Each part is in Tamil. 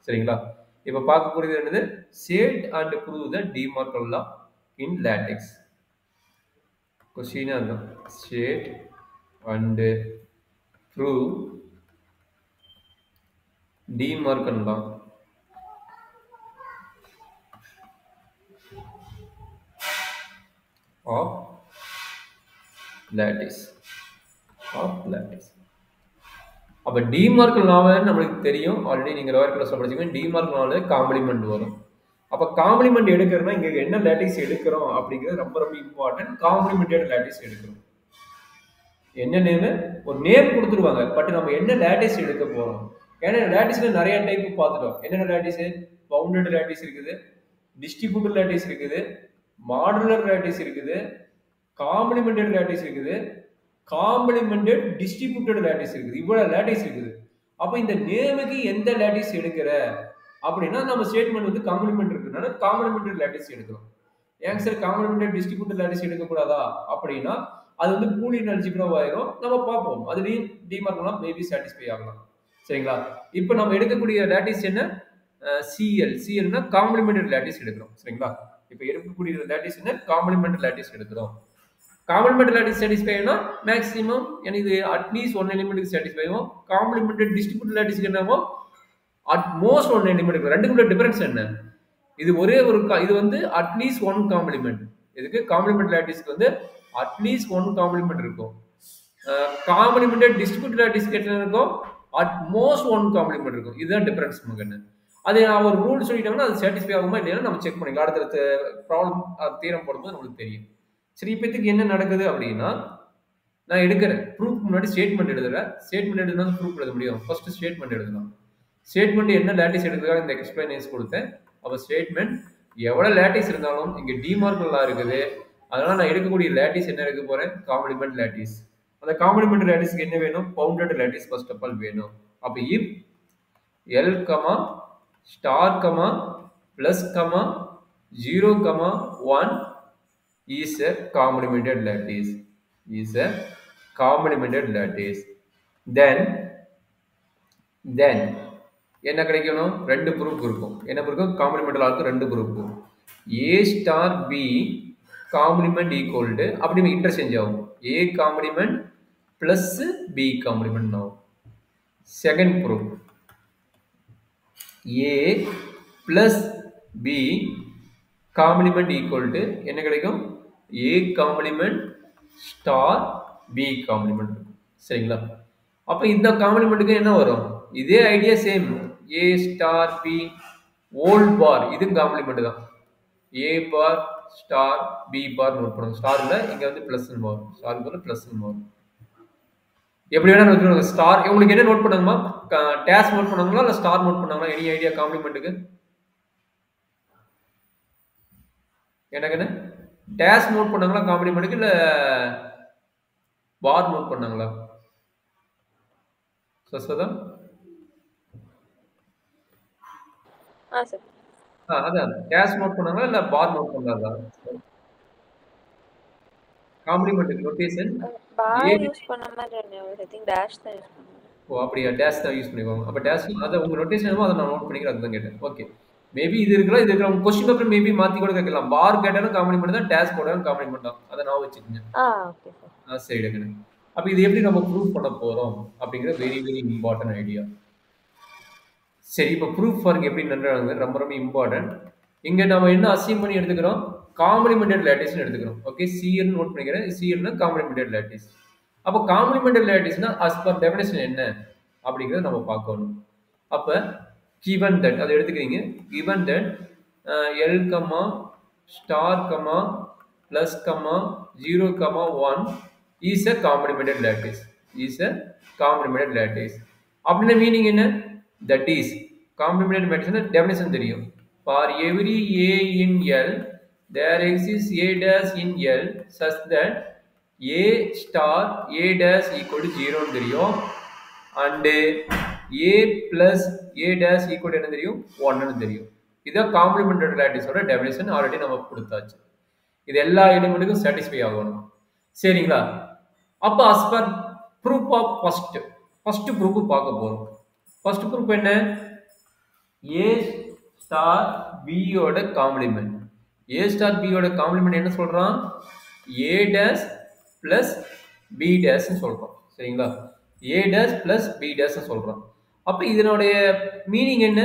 சரிங்களா? இப்ப பார்க்கக்கூடியது என்னது? State and prove the DeMarco law in latex. Question அதுதான். State and prove DeMarco law of lattice. அப்ப டிமார்க் லாவை நம்மளுக்கு தெரியும். ஆல்ரெடி நீங்க லோயர் கிளாஸ்ல படிச்சீங்க. டிமார்க் லால காம்ப்ளிமெண்ட் வரும். அப்ப காம்ப்ளிமெண்ட் எடுக்கிறதுனா இங்க என்ன லாட்டிஸ் எடுக்கிறோம் அப்படிங்கிறது ரொம்ப ரொம்ப இம்பார்ட்டன்ட். காம்ப்ளிமெண்டட் லாட்டிஸ் எடுக்கிறோம். என்ன நேம்? ஒரு நேம் கொடுத்துருவாங்க. பட் நம்ம என்ன லாட்டிஸ் எடுக்க போறோம்? ஏன்னா லாட்டிஸ்ல நிறைய டைப் பார்த்துட்டோம். என்னென்ன லாட்டிஸ்? பவுண்டட் லாட்டிஸ் இருக்குது, டிஸ்ட்ரிபியூட்டட் லாட்டிஸ் இருக்குது, மாடுலர் லாட்டிஸ் இருக்குது, காம்ப்ளிமெண்டட் லாட்டிஸ் இருக்குது, காம்ப்ளிமெண்டட் டிஸ்ட்ரிபியூட்டட் லாட்டிஸ் இருக்குது. இவ்வளவு லாட்டிஸ் இருக்குது. அப்ப இந்த நேமுக்கு எந்த லாட்டிஸ் எடுக்கிற அப்படின்னா நம்ம ஸ்டேட்மெண்ட் வந்து காம்ப்ளிமெண்ட் இருக்குனால காம்ப்ளிமெண்டட் லாட்டிஸ் எடுக்கிறோம். ஏன் சார் காம்ப்ளிமெண்டட் டிஸ்ட்ரிபியூட்டட் லாட்டிஸ் எடுக்க கூடாதா அப்படின்னா அது வந்து பூலியன் அல்ஜிப்ரா ஆயிரும். நம்ம பார்ப்போம். அதுலயும் டிமார்க்லாம் மேபி சாட்டிஸ்ஃபை ஆகலாம். சரிங்களா? இப்போ நம்ம எடுக்கக்கூடிய லாட்டிஸ் என்ன? சிஎல். சிஎல்னா காம்ப்ளிமெண்டட் லாட்டிஸ் எடுக்கிறோம். சரிங்களா? இப்போ எடுக்கக்கூடிய லாட்டிஸ் என்ன? காம்ப்ளிமெண்டட் லாட்டிஸ் எடுக்கிறோம். காம்ப்ளிமெண்டட் லாட்டிஸ் சாட்டிஸ்ஃபை ஆனா மேக்ஸிமம் எனக்கு அட்லீஸ்ட் ஒன் எலிமெண்ட்டுக்கு சாட்டிஸ்ஃபை ஆகும். காம்ப்ளிமெண்டட் டிஸ்ட்ரிபியூட்டட் லாட்டிஸ்க்கு என்னவோ அட் மோஸ்ட் ஒன் எலிமெண்ட். ரெண்டுக்குள்ள டிஃபரன்ஸ் என்ன? இது ஒரே ஒரு இது வந்து அட்லீஸ்ட் ஒன் காம்ப்ளிமெண்ட். இதுக்கு காம்ப்ளிமெண்ட் லாட்டிஸ்க்கு வந்து அட்லீஸ்ட் ஒன் காம்ப்ளிமெண்ட் இருக்கும். காம்ப்ளிமெண்டட் டிஸ்ட்ரிபியூட்டட் லாட்டிஸ்க்கு என்ன இருக்கும்? அட் மோஸ்ட் ஒன் காம்ப்ளிமெண்ட் இருக்கும். இதுதான் டிஃபரன்ஸ் நமக்கு. அது ஒரு ரூல் சொல்லிட்டாங்கன்னா அது சாட்டிஸ்ஃபை ஆகுமா இல்லையா நம்ம செக் பண்ணிக்கலாம். அடுத்த ப்ராப்ளம் தீரம் போடும்போது நம்மளுக்கு தெரியும். சரி, இப்போதைக்கு என்ன நடக்குது அப்படின்னா நான் எடுக்கிறேன். ப்ரூஃப் முன்னாடி ஸ்டேட்மெண்ட் எழுதுறேன். ஸ்டேட்மெண்ட் எழுதுனா ப்ரூஃப் எழுத முடியும். ஃபர்ஸ்ட் ஸ்டேட்மெண்ட் எழுதலாம். ஸ்டேட்மெண்ட் என்ன லாட்டிஸ் எடுக்கிறதா இந்த எக்ஸ்பிளனேஷன் கொடுத்தேன். அப்போ ஸ்டேட்மெண்ட் எவ்வளோ லாட்டிஸ் இருந்தாலும் இங்கே டிமார்க் லா இருக்குது. அதனால நான் எடுக்கக்கூடிய லாட்டிஸ் என்ன எடுக்க போறேன்? Complement lattice. அந்த காம்ப்ளிமெண்ட் லாட்டிஸ்க்கு என்ன வேணும்? Bounded lattice first of all வேணும். அப்போ if L comma star comma plus comma 0 comma 1 is a complemented lattice. Then என்ன கிடைக்கணும்? ரெண்டு ப்ரூஃப் இருக்கும். என்ன ப்ரூஃப்? காம்ப்ளிமெண்டல் ஆருக்கு ரெண்டு proof. A star B complement equal to அப்படி இன்டர்சேஞ்ச் ஆகும். A complement plus B complement ஆகும். Second proof A plus B complement equal to என்ன கிடைக்கும்? A complement star B complement. சரிங்களா? அப்ப இந்த காம்ப்ளிமெண்ட்டுக்கு என்ன வரும்? இதே idea same. A star B whole bar இது காம்ப்ளிமெண்ட் தான். A bar star B bar note பண்ணுங்க. ஸ்டார்ல இங்க வந்து பிளஸ் வரும். ஸ்டார் போல பிளஸ் வரும். எப்படி வேணா நோட் பண்ணுங்க. ஸ்டார் உங்களுக்கு என்ன நோட் பண்ணுங்கமா? டேஷ் நோட் பண்ணாங்களா இல்ல ஸ்டார் நோட் பண்ணாங்களா? எனி ஐடியா காம்ப்ளிமெண்ட்டுக்கு? எனக்கு டேஷ் நோட் பண்ணாங்களா காம்ப்ளிமெண்ட்டுக்கு இல்ல பார் நோட் பண்ணாங்களா? சஸ்வதா? சார். அதான் டேஷ் நோட் பண்ணாங்களா இல்ல பார் நோட் பண்ணாங்களா? காம்ப்ளிமெண்ட் நோட்டேஷன் பார் யூஸ் பண்ண மாதிரி ஐ திங்க் டேஷ் தான் யூஸ் பண்ணுவாங்க. ஓ அப்படியா? டேஷ் தான் யூஸ் பண்ணிக்குவாங்க. அப்ப டேஷ் அத உங்க நோட்டேஷன் என்னமோ அதை நான் நோட் பண்ணிக்கிறேன். அதுதான் கேட்டேன். ஓகே, மேபி இது இருக்கலாம் இது இருக்கலாம். கொஸ்டின் பேப்பர் மேபி மாத்தி கூட கேட்கலாம். பார் கேட்டாலும் காம்ப்ளிமெண்ட் தான், டேஷ் போட்டாலும் காம்ப்ளிமெண்ட் தான். அதை நான் வச்சுக்கோங்க. Okay sir. சரி எடுக்கணும். அப்ப இது எப்படி நம்ம ப்ரூவ் பண்ண போறோம் அப்படிங்கிற வெரி வெரி இம்பார்ட்டன்ட் ஐடியா. சரி, இப்போ ப்ரூஃப் ஃபார்க் எப்படி நன்றாங்க ரொம்ப ரொம்ப இம்பார்ட்டன்ட். இங்க நம்ம என்ன அசீவ் பண்ணி எடுத்துக்கிறோம்? காம்ப்ளிமெண்டட் லாட்டிஸ்னு எடுத்துக்கிறோம். ஓகே, சிஎல் நோட் பண்ணிக்கிறேன். சிஎல்னா காம்ப்ளிமெண்டட் லாட்டிஸ். அப்போ காம்ப்ளிமெண்டட் லாட்டிஸ்னா அஸ் பர் டெஃபினிஷன் என்ன அப்படிங்கிறத நம்ம பார்க்கணும். அப்ப given that அதை எடுத்துக்கிறீங்க. given that L, star, plus, 0, 1 is a complemented lattice. அப்படின்னா மீனிங் என்ன? That is complemented matrix definition தெரியும். For every A in L there exists A dash in L such that A star A dash equal to 0 தெரியும். And A plus A dash equal to என்ன தெரியும்? 1 தெரியும். இதான் காம்ப்ளிமெண்டட் லாட்டிஸோட டெஃபினிஷன் ஆல்ரெடி நம்ம கொடுத்தாச்சு. இது எல்லா எலிமெண்ட்டுக்கும் சாட்டிஸ்ஃபை ஆகணும். சரிங்களா? அப்போ as per proof of first proof பார்க்க போறோம். ஃபர்ஸ்ட் ப்ரூஃப் என்ன? ஏ ஸ்டார் பியோட காம்ப்ளிமெண்ட். ஏ ஸ்டார் பியோட காம்ப்ளிமெண்ட் என்ன சொல்றான்? ஏ டேஷ் பிளஸ் பி டேஷ்னு சொல்றோம். சரிங்களா? ஏ டேஷ் பிளஸ் பி டேஷ்னு சொல்றோம். அப்ப இதனுடைய மீனிங் என்ன?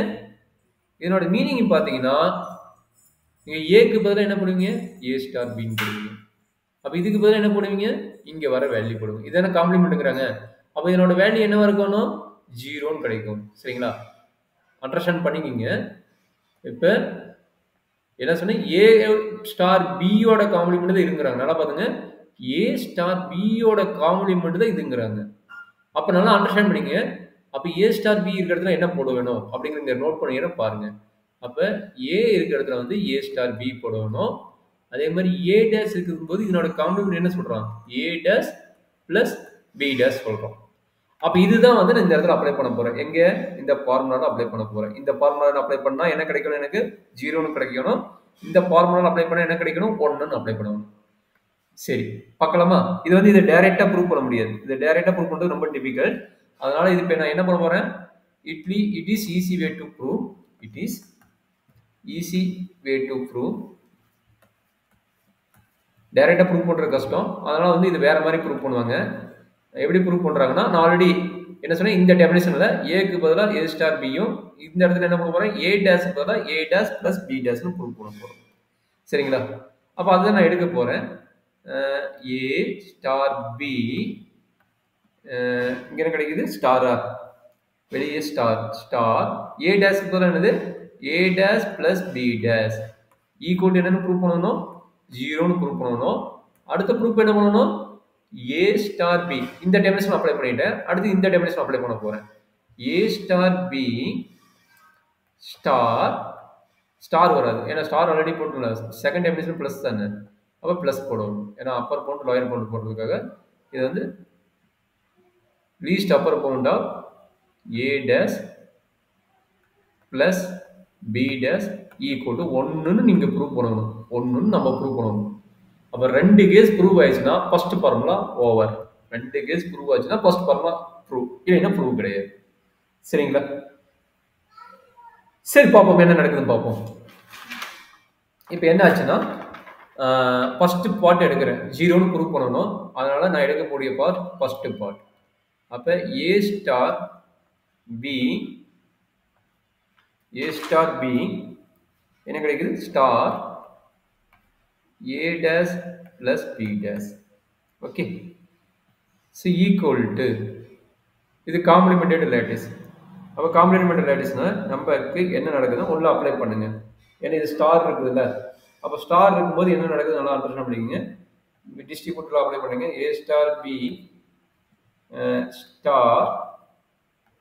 இதனோட மீனிங் பாத்தீங்கன்னா நீங்க ஏக்கு பதிலாக என்ன பண்ணுவீங்க? ஏ ஸ்டார் பின்னு போடுவீங்க. அப்ப இதுக்கு பதிலாக என்ன பண்ணுவீங்க? இங்க வர வேல்யூ போடுவீங்க. இதான காம்ப்ளிமெண்ட்ங்கறாங்க. அப்ப இதனோட வேல்யூ என்னவா இருக்கணும்? 0ன்னு கிடைக்கும். சரிங்களா? அண்டர்ஸ்டாண்ட் பண்ணிக்கிங்க. இப்ப என்ன சொன்னேன்? ஏ ஸ்டார் பியோட காம்ப்ளிமெண்ட் தான் இருக்குறாங்க. நல்லா பாருங்க. ஏ ஸ்டார் பியோட காம்ப்ளிமெண்ட் தான் இதுங்கறாங்க. அப்ப நல்லா அண்டர்ஸ்டாண்ட் பண்ணிங்க. அப்ப ஏ ஸ்டார் பி இருக்கிற இடத்துல என்ன போட வேணும் அப்படிங்கறத நோட் பண்ணீங்கன்னா பாருங்க. அப்ப ஏ இருக்கிற இடத்துல வந்து ஏ ஸ்டார் பி போடணும். அதே மாதிரி ஏ டேஷ் இருக்கும்போது இதனோட காம்ப்ளிமெண்ட் என்ன சொல்றான்? A dash plus B dash சொல்றோம். அப்ப இதுதான் வந்து நான் இந்த இடத்துல அப்ளை பண்ண போறேன். எங்க? இந்த ஃபார்முலால அப்ளை பண்ண போறேன். இந்த ஃபார்முலால அப்ளை பண்ணா என்ன கிடைக்கணும்? எனக்கு 0ன்னு கிடைக்கணும். இந்த ஃபார்முலால அப்ளை பண்ணா என்ன கிடைக்கணும்? 1ன்னு அப்ளை பண்ணணும். சரி, பார்க்கலாமா? இது வந்து இதை டைரக்டா ப்ரூவ் பண்ண முடியாது. இதை டைரக்டா ப்ரூவ் பண்றது ரொம்ப டிஃபிகல்ட். அதனால இது இப்ப நான் என்ன பண்ண போறேன்? it is easy way to prove. It is easy way to prove. டைரக்டா ப்ரூவ் பண்றது கஷ்டம். அதனால வந்து இது வேற மாதிரி ப்ரூவ் பண்ணுவாங்க. எப்படி ப்ரூவ் பண்றாங்கன்னா, நான் ஆல்ரெடி என்ன சொன்னேன்? இந்த டெஃபினிஷன்ல ஏக்கு பதிலா ஏ ஸ்டார் பியும், இந்த இடத்துல என்ன பண்ண போறேன்? ஏ டேஷ் பதிலா ஏ டேஷ் பிளஸ் பி டேஷ்னு ப்ரூவ் பண்ண போறோம். சரிங்களா? அப்ப அதுதான் நான் எடுக்க போறேன். ஏ ஸ்டார் பி இங்க என்ன கிடைக்குது? ஸ்டார் ஆர் வெளியே ஸ்டார் ஸ்டார் ஏ டேஷ் பதிலா என்னது? A dash plus B dash equal என்னன்னு ப்ரூவ் பண்ணணும்? 0ன்னு ப்ரூவ் பண்ணணும். அடுத்த ப்ரூஃப் என்ன பண்ணணும்? ஏ ஸ்டார் பி இந்த டெஃபினிஷன் அப்ளை பண்ணிட்டேன். அடுத்து இந்த டெஃபினிஷன் அப்ளை பண்ண போறேன். A star B star star வராது. ஏன்னா ஸ்டார் ஆல்ரெடி போட்டுல செகண்ட் டெஃபினிஷன் பிளஸ் தானே. அப்ப பிளஸ் போடணும். ஏன்னா அப்பர் பவுண்ட் லோயர் பவுண்ட் போடுறதுக்காக இது வந்து least upper bound of A dash plus B dash equal to 1ன்னு நீங்க ப்ரூவ் பண்ணணும். 1ன்னு நம்ம ப்ரூவ் பண்ணணும். அப்ப 2 கேஸ் ப்ரூவ் ஆயிடுச்சுன்னா first formula over. 2 case prove ஆச்சுன்னா ஃபர்ஸ்ட் ஃபார்முலா ப்ரூவ், இல்லைன்னா ப்ரூவ் கிடையாது. சரிங்களா? சரி, பார்ப்போம் என்ன நடக்குதுன்னு பார்ப்போம். இப்போ என்ன ஆச்சுன்னா ஃபர்ஸ்ட் பார்ட் எடுக்கிறேன். 0ன்னு ப்ரூவ் பண்ணணும். அதனால நான் எடுக்கக்கூடிய பார்ட் ஃபர்ஸ்ட் பார்ட். அப்ப ஏ ஸ்டார் பி என்ன கிடைக்குது? Star a dash plus b dash. Okay, so equal to இது காம்ப்ளிமெண்டட் லேட்டிஸ். அப்ப காம்ப்ளிமெண்டட் லேட்டிஸ்னா நம்பருக்கு என்ன நடக்குதுன்னா உள்ள அப்ளை பண்ணுங்க. ஏன்னா இது ஸ்டார் இருக்குதுல்ல. அப்ப ஸ்டார் இருக்கும்போது என்ன நடக்குது நல்லா அண்டர்ஸ்டாண்ட் பண்ணிக்கங்க. டிஸ்ட்ரிபியூட்டர்ல அப்ளை பண்ணுங்க. a star b star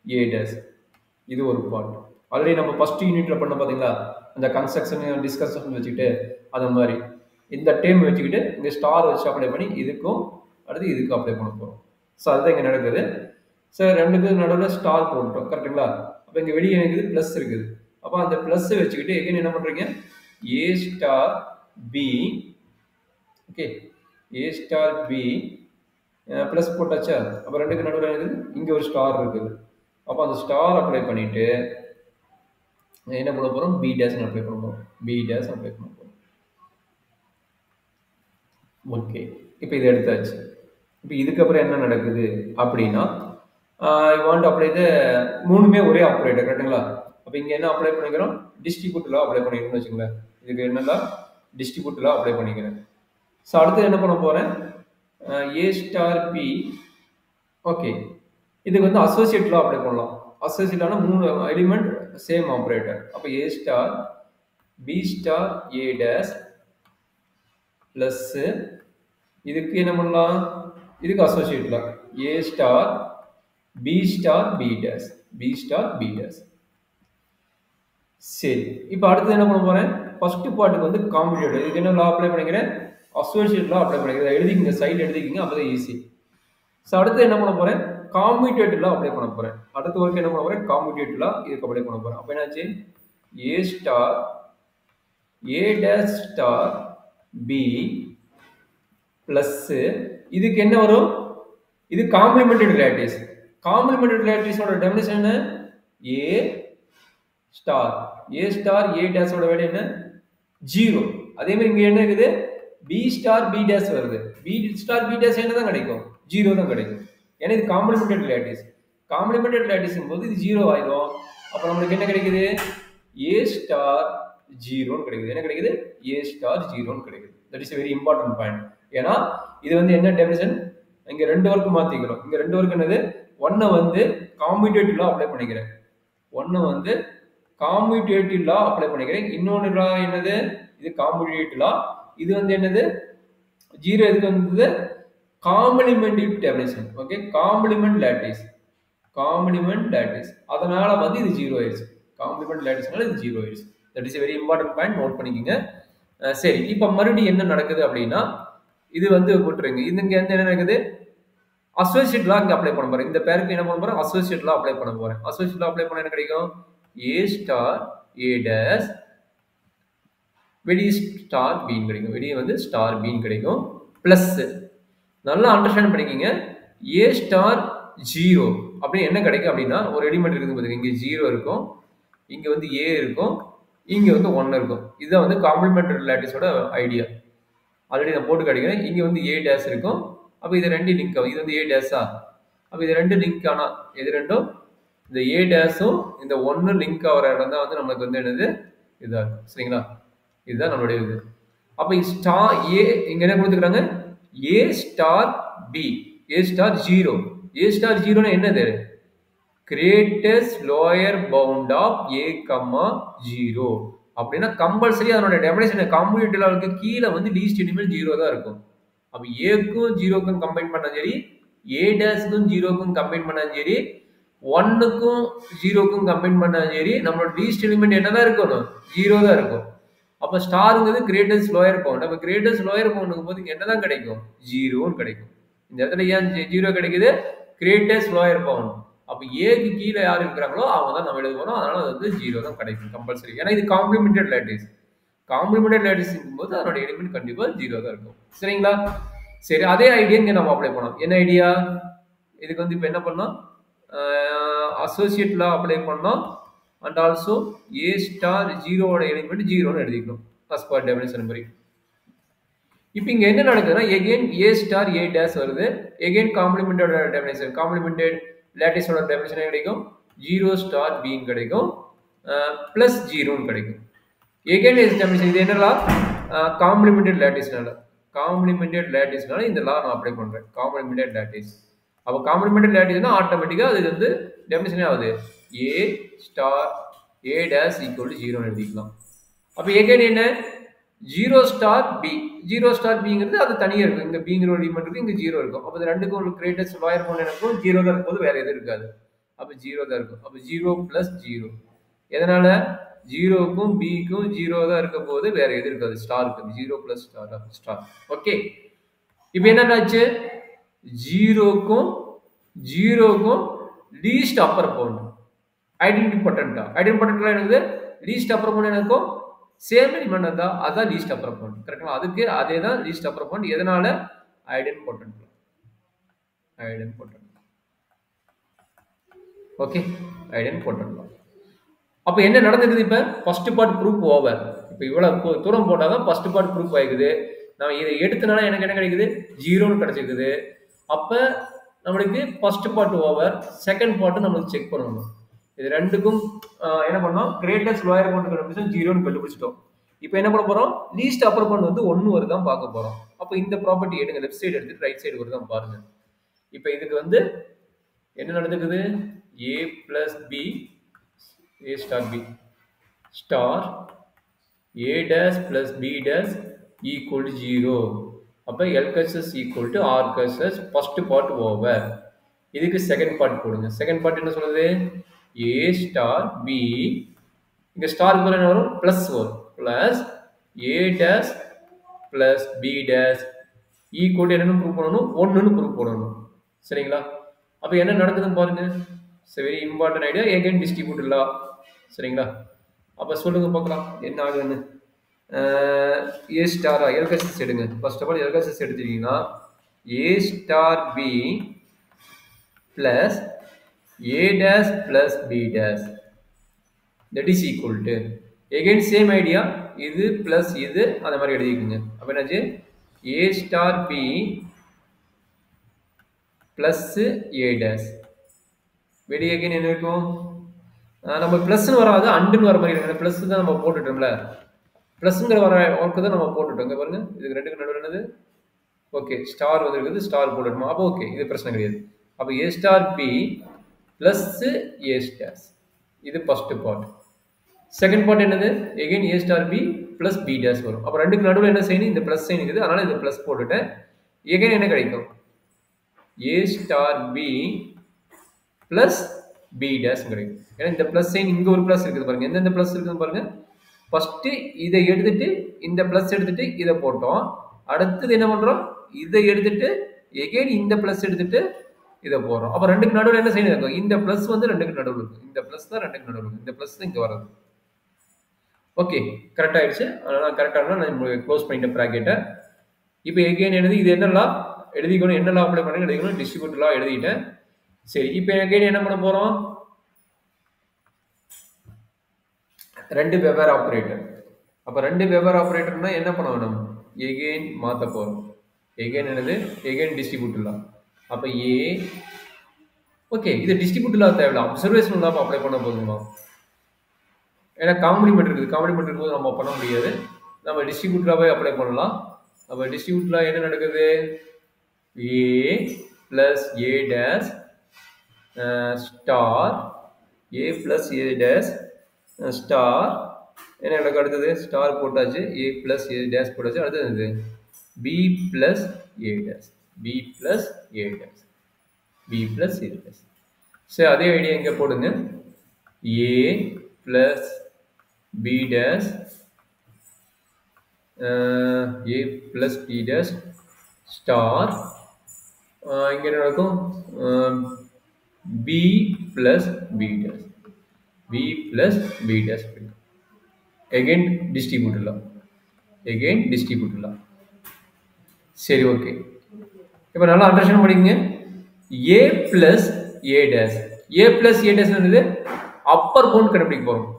a dash. இது ஒரு பார்ட். ஆல்ரெடி நம்ம ஃபர்ஸ்ட் யூனிட்ல பண்ண பாத்தீங்களா? அந்த கன்ஸ்ட்ரக்ஷன் டிஸ்கஷன் வச்சுக்கிட்டு அந்த மாதிரி இந்த டேம் வச்சுக்கிட்டு இங்க ஸ்டார் வச்சு அப்ளை பண்ணி இதுக்கும் அடுத்து இதுக்கு அப்ளை பண்ண போறோம். ஸோ அதுதான் இங்க நடக்குது. சார் ரெண்டுக்கு நடுவில் ஸ்டார் போட்டோம், கரெக்டுங்களா? அப்போ இங்க வெளியே இருக்குது பிளஸ் இருக்குது. அப்போ அந்த பிளஸ் வச்சுக்கிட்டு எகைன் என்ன பண்றீங்க? ஏ ஸ்டார் பி, ஓகே, ஏ ஸ்டார் பி பிளஸ் போட்டாச்சா? அப்போ ரெண்டுக்கு நடுவில் இருக்குது இங்க ஒரு ஸ்டார் இருக்குது. அப்போ அந்த ஸ்டார் அப்ளை பண்ணிட்டு என்ன பண்ண போறோம்? பி டேஷ் அப்ளை பண்ண போறோம். பி டேஷ் அப்ளை பண்ண போறோம். ஓகே, இப்போ இது எடுத்தாச்சு. இப்போ இதுக்கப்புறம் என்ன நடக்குது அப்படின்னா வாண்ட் அப்ளை இது மூணுமே ஒரே ஆப்ரேட்டர், கரெக்டுங்களா? அப்போ இங்கே என்ன அப்ளை பண்ணிக்கிறோம்? டிஸ்ட்ரிபியூட்டில் அப்ளை பண்ணிக்கணும்னு வச்சுங்களேன். இதுக்கு என்னன்னா டிஸ்ட்ரிபியூட்டில் அப்ளை பண்ணிக்கிறேன். ஸோ அடுத்து என்ன பண்ண போகிறேன்? ஏ ஸ்டார் பி, ஓகே, இதுக்கு வந்து அசோசியேட்டில் அப்ளை பண்ணலாம். அசோசியேட்டான 3 எலிமெண்ட் சேம் ஆப்ரேட்டர். அப்போ A star B star A dash plus இதுக்கு என்ன பண்ணலாம்? இதுக்கு அசோசியேட்ல A star B star B dash, B star B dash. சரி, இப்போ அடுத்து என்ன பண்ண போறேன்? ஃபர்ஸ்ட் பார்ட்டுக்கு வந்து காம்ப்ளிமெண்ட். இதுக்கு என்ன லா அப்ளை பண்ணிக்கிறேன்? அசோசியேட் லா அப்ளை பண்ணிக்கிறேன். எழுதிக்கிங்க, சைடில் எழுதிக்கிங்க, அப்பதான் ஈஸி. ஸோ அடுத்து என்ன பண்ண போறேன்? காம்யூட்டேட்டிவ் லா அப்ளை பண்ண போறேன். அடுத்த ஒர்க் என்ன பண்ண போறேன்? காம்யூட்டேட்டிவ் லா இதுக்கு அப்ளை பண்ண போறேன். அப்போ என்னாச்சு? A star A dash star B plus இதுக்கு என்ன வரும்? இது காம்ப்ளிமெண்டட் லேட்டிஸ். காம்ப்ளிமெண்டட் லேட்டிஸோட டெஃபினிஷன் என்ன? A star A star A டேஷோட வேல்யூ என்ன 0. அதே மாதிரி இங்க என்ன இருக்குது பி ஸ்டார் பி டேஷ் வருது, பி ஸ்டார் பி டேஷ் என்ன தான் கிடைக்கும் 0 தான் கிடைக்கும். ஏன்னா இது காம்ப்ளிமெண்டட் லேட்டிஸ். காம்ப்ளிமெண்டட் லேட்டிஸ் போது இது 0 ஆயிடும். அப்ப நமக்கு என்ன கிடைக்குது ஏ ஸ்டார் 0 கிடைக்குது. என்ன கிடைக்குது ஏ ஸ்டார் 0 கிடைக்குது. That is a very important point. ஏன்னா இது வந்து என்ன டெஃபினிஷன், இங்க ரெண்டு வர்க்கு மாத்திக்கிறோம். இங்க ரெண்டு வர்க்கு என்னது, ஒன்னை வந்து காம்யூட்டேட்டிவ் லா அப்ளை பண்ணிக்கிறேன், ஒன்னை வந்து காம்யூட்டேட்டிவ் லா அப்ளை பண்ணிக்கிறேன். இன்னொன்று லா என்னது, இது காம்யூட்டேட்டிவ் லா. இது வந்து என்னது 0 எதுக்கு வந்தது complementary definition. Okay, complement lattice, complement lattice. அதனால வந்து இது 0 ஆயிடுச்சு. காம்ப்ளிமெண்ட் லேட்டிஸ்னால இது 0 ஆயிடுச்சு. That is a very important point, note பண்ணிக்கங்க. சரி, இப்போ மறுபடியும் என்ன நடக்குது அப்படின்னா இது வந்து போட்டுருங்க. இது இங்க வந்து என்ன நடக்குது அசோசியேட் லா இங்க அப்ளை பண்ண போறேன். இந்த பேருக்கு என்ன பண்ண போறேன் அசோசியேட் லா அப்ளை பண்ண போறேன். அசோசியேட் லா அப்ளை பண்ண என்ன கிடைக்கும் ஏ ஸ்டார் ஏ டேஷ் வெளி ஸ்டார் பீன் கிடைக்கும், வெளியே வந்து ஸ்டார் பீன் கிடைக்கும். பிளஸ் நல்லா அண்டர்ஸ்டாண்ட் பண்ணிக்கிங்க, ஏ ஸ்டார் 0 அப்படின்னு என்ன கிடைக்கும் அப்படின்னா ஒரு எலிமெண்ட் இருக்குது பாத்தீங்க, இங்க 0 இருக்கும், இங்க வந்து ஏ இருக்கும், இங்க வந்து 1 இருக்கும். இதுதான் வந்து காம்ப்ளிமெண்டரி லேட்டிஸோட ஐடியா. ஆல்ரெடி நான் போட்டு காட்டிக்கிறேன். இங்க வந்து ஏ டேஷ் இருக்கும். அப்ப இது ரெண்டு லிங்க் ஆகும். இது வந்து ஏ டேஷா, அப்ப இது ரெண்டு லிங்க் ஆனா இது ரெண்டும் இந்த ஏ டேஷும் இந்த 1 லிங்க் ஆகிற இடம் தான் வந்து நமக்கு வந்து என்னது இதா இருக்கும். சரிங்களா, இதுதான் நம்மளுடைய இது. அப்ப ஸ்டார் ஏ இங்க என்ன கொடுத்துக்கிறாங்க ஏ ஸ்டார் பி, ஏ ஸ்டார் 0. ஏ ஸ்டார் 0 என்னது கிரேட்டஸ்ட் லோயர் பவுண்ட் ஆஃப் ஏ கம்மா 0 அப்படின்னா கம்பல்சரி அதனோட டெஃபினிஷன் காம்ப்ளிமெண்டரி லாவுக்கு கீழே வந்து லீஸ்ட் எலிமெண்ட் 0 தான் இருக்கும். அப்ப ஏக்கும் 0க்கும் கம்பைன் பண்ணா சரி, ஏ டேஷ்க்கும் 0க்கும் கம்பைன் பண்ணா சரி, 1க்கும் 0க்கும் கம்பைன் பண்ணா சரி, நம்மளோட லீஸ்ட் எலிமெண்ட் என்னதான் இருக்கணும் 0 தான் இருக்கும். அப்ப ஸ்டாருங்கிறது கிரேட்டஸ்ட் லோயர் பவுண்ட். அப்ப கிரேட்டஸ்ட் லோயர் பவுண்டுக்கும் போது என்னதான் கிடைக்கும் 0 கிடைக்கும். இந்த இடத்துல ஏன் 0 கிடைக்குது கிரேட்டஸ்ட் லோயர் பவுண்ட். அப்ப ஏக்கு கீழே யார் இருக்கிறாங்களோ அவங்க தான் நம்ம எழுத போறோம். அதனால அது வந்து 0 தான் கிடைக்கும் கம்பல்சரி. ஏன்னா இது காம்ப்ளிமெண்டட் லேட்டிஸ். காம்ப்ளிமெண்டட் லேட்டிஸ் இருக்கும்போது அதோட எலிமெண்ட் கண்டிப்பா 0 தான் இருக்கும். சரிங்களா, சரி, அதே ஐடியா இங்க நம்ம அப்ளை பண்ணோம். என்ன ஐடியா, இதுக்கு வந்து இப்ப என்ன பண்ணோம் அசோசியேட் லா அப்ளை பண்ணோம். அண்ட் ஆல்சோ ஏ ஸ்டார் 0வோட எலிமெண்ட் 0ன்னு எழுதிக்கணும் as per definition படி. இப்போ இங்க என்ன நடக்குதுன்னா again A star A dash வருது. எகைன் காம்ப்ளிமெண்டோட டெஃபினிஷன், காம்ப்ளிமெண்டட் லேட்டிஸோட டெஃபினிஷன் கிடைக்கும் 0 ஸ்டார் பீன் கிடைக்கும் பிளஸ் 0ன்னு கிடைக்கும். எகைன் இஸ் டெஃபினிஷன் இது என்னலா காம்ப்ளிமெண்டட் லேட்டிஸ்னால, காம்ப்ளிமெண்டட் லேட்டிஸ்னால இந்த லா நான் அப்ளை பண்றேன் காம்ப்ளிமெண்டட் லேட்டிஸ். அப்போ காம்ப்ளிமெண்டட் லேட்டிஸ்னா ஆட்டோமேட்டிக்கா அது வந்து டெஃபினிஷனே ஆகுது A star A dash equal to 0ன்னு எழுதிக்கலாம். அப்போ எகைன் என்ன 0 ஸ்டார் பி, 0 ஸ்டார் பிங்கிறது அது தனியாக இருக்கும். இங்கே பிங்கிற ஒரு எலிமெண்ட் இருக்கு, இங்கே 0 இருக்கும். அப்போ இது ரெண்டுக்கும் ஒரு கிரேட்டஸ்ட் லோயர் பவுண்ட் எனக்கும் 0 தான் இருக்கும்போது வேற எதுவும் இருக்காது. அப்போ 0 தான் இருக்கும். அப்போ 0 பிளஸ் 0 எதனால 0க்கும் பிக்கும் 0 தான் இருக்கும் போது வேற எது இருக்காது, ஸ்டார் இருக்கு. 0 பிளஸ் ஸ்டார் ஸ்டார். ஓகே, இப்போ என்னன்னாச்சு 0க்கும் லீஸ்ட் அப்பர் பவுண்ட் ஐடென்டி பொட்டன்டா. ஐடென்டி பொட்டன்டா என்னது லீஸ்ட் அப்பர் பவுண்ட் எனக்கும் சேம் எலிமெண்ட் தான், அதான் லீஸ்ட் அப்பர் பவுண்ட். கரெக்ட்டா, அதுக்கு அதே தான் லீஸ்ட் அப்பர் பவுண்ட். எதனால idempotent, idempotent. Okay, idempotent. அப்ப என்ன நடந்துக்குது, இப்ப ஃபர்ஸ்ட் பார்ட் ப்ரூஃப் ஓவர். இப்ப இவ்வளவு தூரம் போட்டாதான் ஃபர்ஸ்ட் பார்ட் ப்ரூஃப் ஆயிக்குது. நான் இதை எடுத்தனால எனக்கு என்ன கிடைக்குது 0ன்னு கிடைச்சிருக்குது. அப்ப நம்மளுக்கு first part over, second part நம்மளுக்கு செக் பண்ணணும். இது ரெண்டுக்கும் என்ன பண்ணோம் கிரேட்டஸ்ட் லோயர் பவுண்ட் கண்டுபிடிச்சோம் 0ன்னு கண்டுபிடிச்சிட்டோம். இப்போ என்ன பண்ண போறோம் லீஸ்ட் அப்பர் பவுண்ட் வந்து 1 வருதான் பார்க்க போறோம். அப்போ இந்த ப்ராப்பர்ட்டி எடுங்க, லெஃப்ட் சைடு எடுத்துட்டு ரைட் சைடு வருதான் பாருங்க. இப்போ இதுக்கு வந்து என்ன நடந்துக்குது a plus B, a star b star a dash plus b dash equal to 0. அப்போ LHS equal to RHS first part over. இதுக்கு செகண்ட் பார்ட் போடுங்க. செகண்ட் பார்ட் என்ன சொல்லுது a ஸ்டார் b, இங்க ஸ்டார் போல என்ன வரும் பிளஸ் வரும், plus a dash plus b dash equal என்னன்னு ப்ரூவ் பண்ணணும் 1ன்னு ப்ரூவ் பண்ணணும். சரிங்களா, அப்போ என்ன நடக்குதுன்னு பாருங்க. Very important idea, again distribute law. சரிங்களா, அப்போ சொல்லுங்க பார்க்கலாம் என்ன ஆகுதுன்னு. ஏ ஸ்டாரா LHS எடுங்க. ஃபர்ஸ்ட் ஆஃப் ஆல் LHS எடுத்துட்டீங்கன்னா a star b plus a dash plus b dash that is equal to again same idea, இது பிளஸ் இது அந்த மாதிரி எழுதிக்குங்க. அப்போ என்னாச்சு, A star B plus A dash. வெளியே எகைன் என்ன இருக்கும், நம்ம ப்ளஸ்ன்னு வராது அண்டுன்னு வர மாதிரி இருக்கு. ப்ளஸ் தான் நம்ம போட்டுட்டோம்ல, ப்ளஸ்ங்கிற வர ஒர்க்கு தான் நம்ம போட்டுட்டோம். இங்கே பாருங்க, இதுக்கு ரெண்டுக்கு நடுவில் என்னது, ஓகே ஸ்டார் வந்து இருக்குது, ஸ்டார் போட்டுட்டோம். அப்போ ஓகே, இது பிரச்சனை கிடையாது. அப்போ A star B plus A star, இது ஃபர்ஸ்ட் பார்ட். செகண்ட் பார்ட் என்னது, again A star B plus B dash வரும். அப்போ ரெண்டுக்கு நடுவில் என்ன செய்யணும், இந்த பிளஸ் சைன் இருக்குது, அதனால இந்த பிளஸ் போட்டுட்டேன். எகைன் என்ன கிடைக்கும், A star B plus B dash கிடைக்கும். ஏன்னா இந்த பிளஸ் சைன் இங்கே ஒரு பிளஸ் இருக்குது பாருங்க, எந்தெந்த பிளஸ் இருக்குன்னு பாருங்க. ஃபர்ஸ்ட் இதை எடுத்துட்டு இந்த பிளஸ் எடுத்துட்டு இதை போட்டோம். அடுத்தது என்ன பண்றோம், இதை எடுத்துட்டு எகைன் இந்த பிளஸ் எடுத்துட்டு இதை போடுறோம். அப்போ ரெண்டுக்கு நடுவில் என்ன செய்யணும் இருக்கும், இந்த பிளஸ் வந்து ரெண்டுக்கு நடுவில் இருக்கும், இந்த பிளஸ் தான் ரெண்டுக்கு நடுவில் இருக்கும், இந்த பிளஸ் தான் இங்கே வர்றது. ஓகே கரெக்ட் ஆயிடுச்சு. அதனால கரெக்டாக நான் க்ளோஸ் பண்ணிட்டேன் ப்ராக்கெட்டை. இப்போ எகைன் என்னது, இது என்ன லா எழுதிக்கணும், என்ன லா அப்ளை பண்ணி எழுதிக்கணும், டிஸ்ட்ரிபியூட் லா எழுதிட்டேன். சரி, இப்போ எகைன் என்ன பண்ண போறோம், ரெண்டு வெவ்வேறு ஆப்ரேட்டர். அப்போ ரெண்டு வெவ்வேறு ஆப்ரேட்டர்னா என்ன பண்ண வேணும், எகைன் மாற்ற போகிறோம். எகைன் என்னது, எகைன் டிஸ்ட்ரிபியூட் லா. அப்போ ஏ ஓகே, இது டிஸ்ட்ரிபியூட் லா தேவையில்ல, அப்சர்வேஷன் லா அப்ளை பண்ண போதுமா. ஏன்னா காம்ப்ளிமெண்ட் இருக்குது, காம்ப்ளிமெண்ட் இருக்கும்போது நம்ம பண்ண முடியாது, நம்ம டிஸ்ட்ரிபியூட் லாவே அப்ளை பண்ணலாம். அப்போ டிஸ்ட்ரிபியூட் லா என்ன நடக்குது, A plus A dash star A plus A dash star என்ன நடக்கும், அடுத்தது ஸ்டார் போட்டாச்சு, ஏ பிளஸ் ஏ டேஷ் போட்டாச்சு, அடுத்தது B plus A dash, B plus A dash, B plus A dash. சரி, அதே ஐடியா இங்கே போடுங்க, A plus B dash A plus B dash star இங்கே என்ன நடக்கும், B plus B dash, B plus B dash. Again distribute law. சரி ஓகே, இப்போ நல்லா அண்டர்ஸ்டாண்ட் பண்ணிக்கங்க. A plus A dash, A plus A dash என்னது, அப்பர் பவுண்ட் கண்டுபிடிக்க போறோம்,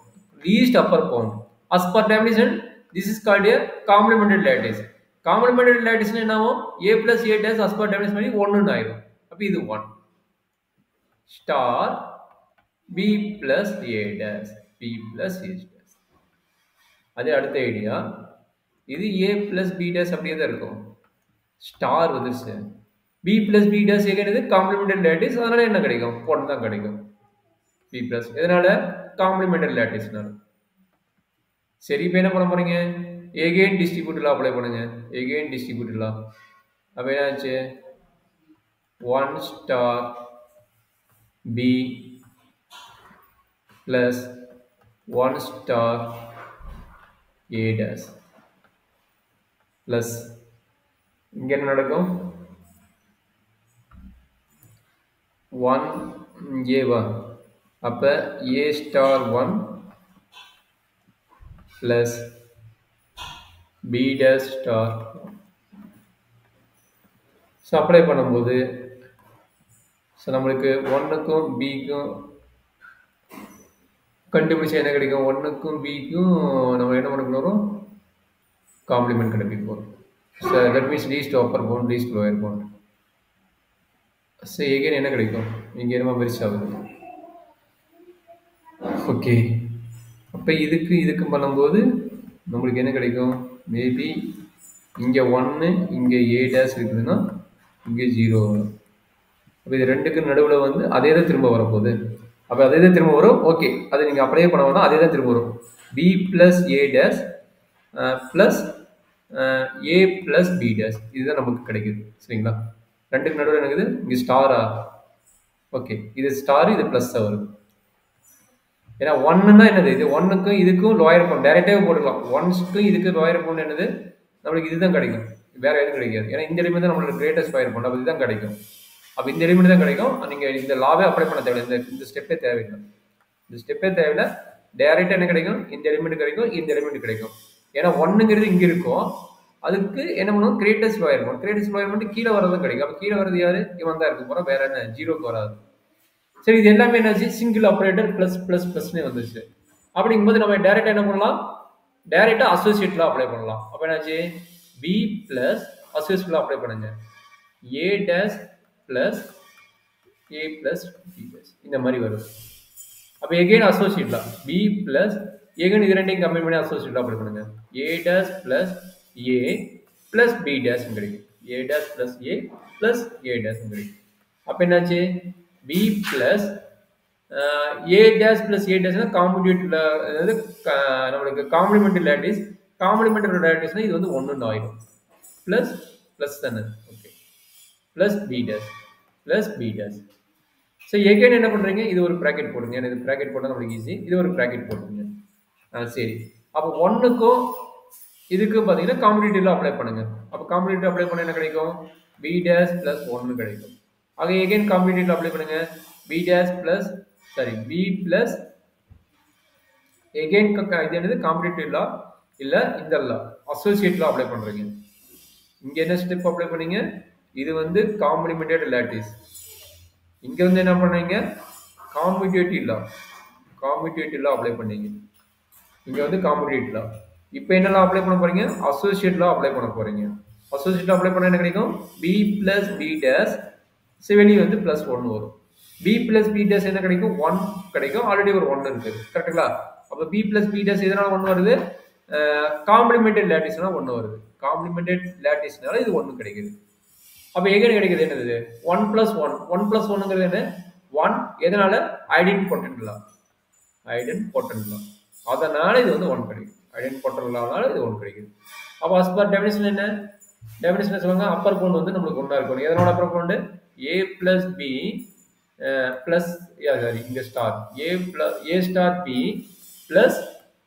least upper bound. as per definition this is called a complementary lattice. complementary lattice என்ன ஆகும், a plus a dash as per definition பண்ணி 1 ன்னு ஆயிடும். அப்ப இது 1 star b plus a dash, b plus a dash. அதே அடுத்த ஐடியா, இது a plus b dash அப்படியே தான் இருக்கும், ஸ்டார் வந்துருச்சு, b plus b dash எது complementary lattice, அதனால என்ன கிடைக்கும், 1 தான் கிடைக்கும். b plus இதனால complementary latticeனால. சரி, இப்போ என்ன பண்ண போறீங்க, எகைன் டிஸ்ட்ரிபியூட் லா அப்ளை பண்ணுங்க, எகைன் டிஸ்ட்ரிபியூட் லா. அப்போ என்னாச்சு, 1 star B plus 1 star A dash plus இங்க என்ன நடக்கும், 1 ஏவா, அப்போ A star 1 plus b dash star. So apply பண்ணும்போது ஸோ நம்மளுக்கு 1க்கும் பிக்கும் கண்டுபிடிச்சா என்ன கிடைக்கும், 1க்கும் பிக்கும் நம்ம என்ன பண்ண போகிறோம், காம்ப்ளிமெண்ட் கண்டுபிடிக்க போகிறோம். So that means least upper bound least lower bound. So again என்ன கிடைக்கும், இங்கே என்ன மெரிச் ஆகுது. ஓகே, அப்போ இதுக்கு பண்ணும்போது நம்மளுக்கு என்ன கிடைக்கும், மேபி இங்கே 1 இங்கே ஏ டேஷ் இருக்குதுன்னா இங்கே 0 வரும். அப்போ இது ரெண்டுக்கு நடுவில் வந்து அதே தான் திரும்ப வரப்போகுது. அப்போ அதே தான் திரும்ப வரும். ஓகே, அது நீங்கள் அப்படியே பண்ண வேணாம், அதே தான் திரும்ப வரும். B plus A dash plus A plus B dash, இதுதான் நமக்கு கிடைக்குது. சரிங்களா, ரெண்டுக்கு நடுவில் என்னக்குது, இங்கே ஸ்டாரா, ஓகே இது ஸ்டார் இது ப்ளஸ்ஸாக வருது. ஏன்னா 1ன்னா என்னது, இது 1க்கும் இதுக்கும் லோயர் பவுண்ட் டைரெக்டாகவே போட்டுக்கலாம், 1க்கும் இதுக்கு லோயர் பவுண்ட் என்னது, நம்மளுக்கு இதுதான் கிடைக்கும், வேற எதுவும் கிடைக்காது. ஏன்னா இந்த எலிமெண்ட் தான் நம்மளுக்கு கிரேட்டஸ்ட் லோயர் பவுண்ட், அப்போ இதுதான் கிடைக்கும். அப்போ இந்த எலிமெண்ட் தான் கிடைக்கும். நீங்கள் இந்த லாவே அப்ளை பண்ண தேவையில்லை, இந்த ஸ்டெப்பே தேவையில்லை, இந்த ஸ்டெப்பே தேவையில்லை. டைரெக்டாக என்ன கிடைக்கும், இந்த எலிமெண்ட் கிடைக்கும், இந்த எலிமெண்ட் கிடைக்கும். ஏன்னா 1ங்கிறது இங்கே இருக்கும், அதுக்கு என்ன பண்ணுவோம், greatest lower bound, greatest lower bound கீழே வரதும் கிடைக்கும். அப்போ கீழே வரது யாரு, இவன் தான் இருக்க போகிறோம், வேற என்ன 0க்கு வராது. சரி, இது எல்லாமே என்னாச்சு, சிங்கிள் ஆப்ரேட்டர் பிளஸ் பிளஸ் பிளஸ்னே வந்துச்சு. அப்படிங்கும்போது நம்ம டைரக்டா என்ன பண்ணலாம், டைரக்டா அசோசியேட் லா அப்ளை பண்ணலாம். அப்ப என்னாச்சு, b plus associate law apply பண்ணுங்க, a dash plus a plus b dash இந்த மாதிரி வரும். அப்ப எகைன் அசோசியேட் லா b பிளஸ் எகைன் இது ரெண்டையும் கம்பைன் பண்ணி அசோசியேட் லா அப்ளை பண்ணுங்க, a dash plus a plus b dash கிடைக்கும், a dash plus a plus a dash கிடைக்கும். அப்ப என்னாச்சு, b plus a dash plus a டேஷ்னா காம்படிட்டிவ்ல, அதாவது நம்மளுக்கு காம்ப்ளிமெண்டரி லாட்டிஸ், காம்ப்ளிமெண்டரி லாட்டிஸ்னா இது வந்து 1 ஆயிடும், பிளஸ் பிளஸ் தானே, okay, plus b dash plus b dash. So again என்ன பண்ணுறீங்க, இது ஒரு ப்ராக்கெட் போடுங்க, எனக்கு ப்ராக்கெட் போட்டால் நம்மளுக்கு ஈஸி, இது ஒரு ப்ராக்கெட் போட்டுருங்க. சரி, அப்போ 1க்கும் இதுக்கும் பார்த்தீங்கன்னா காம்படிட்டிவ்ல அப்ளை பண்ணுங்க. அப்போ காம்படிட்டிவ் அப்ளை பண்ண என்ன கிடைக்கும், b டேஷ் பிளஸ் 1 கிடைக்கும். ஆக எகைன் காம்படிட்டிவ்ல அப்ளை பண்ணுங்க, b dash plus b plus again இது என்னது காம்படிட்டிவ் லா இல்ல இந்த லா அசோசியேட் லா அப்ளை பண்றீங்க. இங்க என்ன ஸ்டெப் அப்ளை பண்ணீங்க, இது வந்து காம்ப்ளிமெண்டட் லாட்டிஸ், இங்க வந்து என்ன பண்ணீங்க, காம்யூட்டேட்டிவ் லா அப்ளை பண்ணீங்க, இங்க வந்து காம்யூட்டேட்டிவ் லா. இப்போ என்ன அப்ளை பண்ண போறீங்க, அசோசியேட் லா அப்ளை பண்ண போறீங்க. அசோசியேட் லா அப்ளை பண்ணா என்ன கிடைக்கும், b பிளஸ் b டேஷ், வெளியே வந்து பிளஸ் 1 வரும். b பிளஸ் b டேஷ் என்ன கிடைக்கும், 1 கிடைக்கும், ஆல்ரெடி ஒரு 1 இருக்கு, கரெக்ட்டுங்களா. அப்ப b பிளஸ் b டேஷ் எதனால 1 வருது, காம்ப்ளிமெண்டட் லாட்டிஸ்னா 1 வருது, காம்ப்ளிமெண்டட் லாட்டிஸ்னால இது 1 கிடைக்குது. அப்ப எகைன் கிடைக்குது என்னது, 1 பிளஸ் 1, 1 பிளஸ் 1ங்கிறது என்ன, 1, எதனால ஐடென்டிபோட்டன்ட் லா, அதனால இது வந்து 1 கிடைக்கும், ஐடென்டிபோட்டன்ட் லானால இது 1 கிடைக்குது. அப்ப as per definition என்ன, டெஃபினிஷன் சொல்லுங்க, அப்பர் பவுண்ட் வந்து நம்மளுக்கு 1 இருக்கணும். எதனால upper bound, a plus b plus sorry இங்க star a star b plus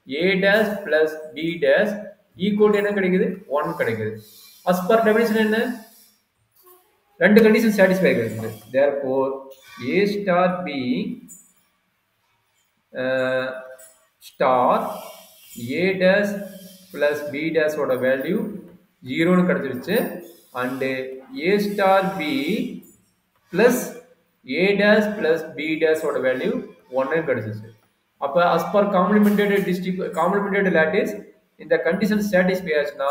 a dash plus b dash equal என்ன கிடைக்குது, 1 கிடைக்குது. as per definition என்ன, ரெண்டு கண்டிஷன் சாட்டிஸ்ஃபை ஆகுது. therefore a star b star a dash plus b dash ஓட வேல்யூ 0 னு கிடைச்சிருச்சு, and a star b plus a dash plus b dash ஓட வேல்யூ 1 னு கிடைச்சிருச்சு. அப்ப as per காம்ப்ளிமெண்டட் லாட்டிஸ் இந்த கண்டிஷன் சாட்டிஸ்ஃபை ஆச்சுனா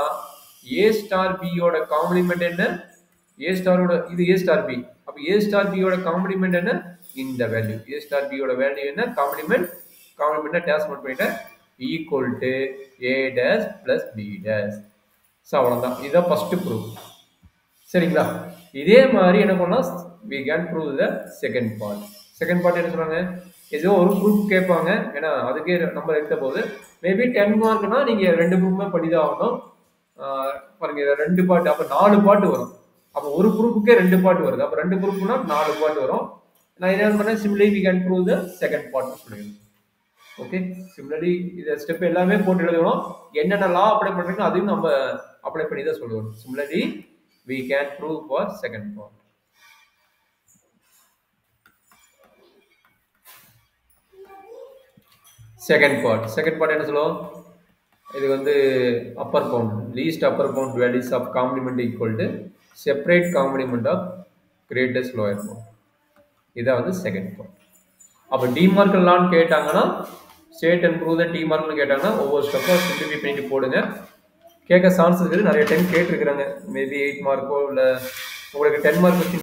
a ஸ்டார் b ஓட காம்ப்ளிமெண்ட் என்ன, a ஸ்டார் ஓட இது a ஸ்டார் b, அப்ப a ஸ்டார் b ஓட காம்ப்ளிமெண்ட் என்ன, இந்த வேல்யூ a ஸ்டார் b ஓட வேல்யூ என்ன, காம்ப்ளிமெண்ட் டேஷ் பண்ணிட்டேன், equal to a dash plus b dash. So அவ்வளவுதான், இதுதான் ஃபர்ஸ்ட் ப்ரூஃப். சரிங்களா. இதே மாதிரி என்ன பண்ணலாம், we can prove the second part. Second part என்ன சொல்றாங்க, ஏதோ ஒரு ப்ரூஃப் கேட்பாங்க, ஏன்னா அதுக்கே நம்பர் எடுத்த போது மேபி 10 மார்க்னா நீங்க 2 ப்ரூஃப்மே பண்ணிதான் ஆகணும். பாருங்க, 2 பார்ட், அப்ப 4 பார்ட் வரும். அப்ப ஒரு ப்ரூஃப்க்கே 2 பார்ட் வருது, அப்ப 2 ப்ரூஃப்னா 4 பார்ட் வரும். நான் என்ன பண்ணேன், similarly we can prove the second part சொல்லுங்க. ஓகே, சிமிலர்லி இந்த ஸ்டெப் எல்லாமே போட்டு எழுதணும், என்னென்ன லா அப்ளை பண்றீங்களோ அதையும் நம்ம அப்ளை பண்ணி தான் சொல்லுவோம். Similarly we can prove for second part. Second part என்ன சொல்லுவோம், இது வந்து upper bound, least upper bound values of complement equal to separate complement of greatest lower bound. இதான் வந்து செகண்ட் பார்ட். அப்ப டிமார்க் லான்னு கேட்டாங்கன்னா, ஸ்டேட் அண்ட் ப்ரூவ் த டிமார்க்னு கேட்டாங்கன்னா ஒவ்வொரு ஸ்டெப்பா சிம்பிளிஃபை பண்ணிட்டு போடுங்க. கேட்க சான்ஸ் இருக்குது, நிறைய டைம் கேட்டிருக்கிறாங்க, மேபி 8 மார்க்கோ இல்லை உங்களுக்கு 10 மார்க்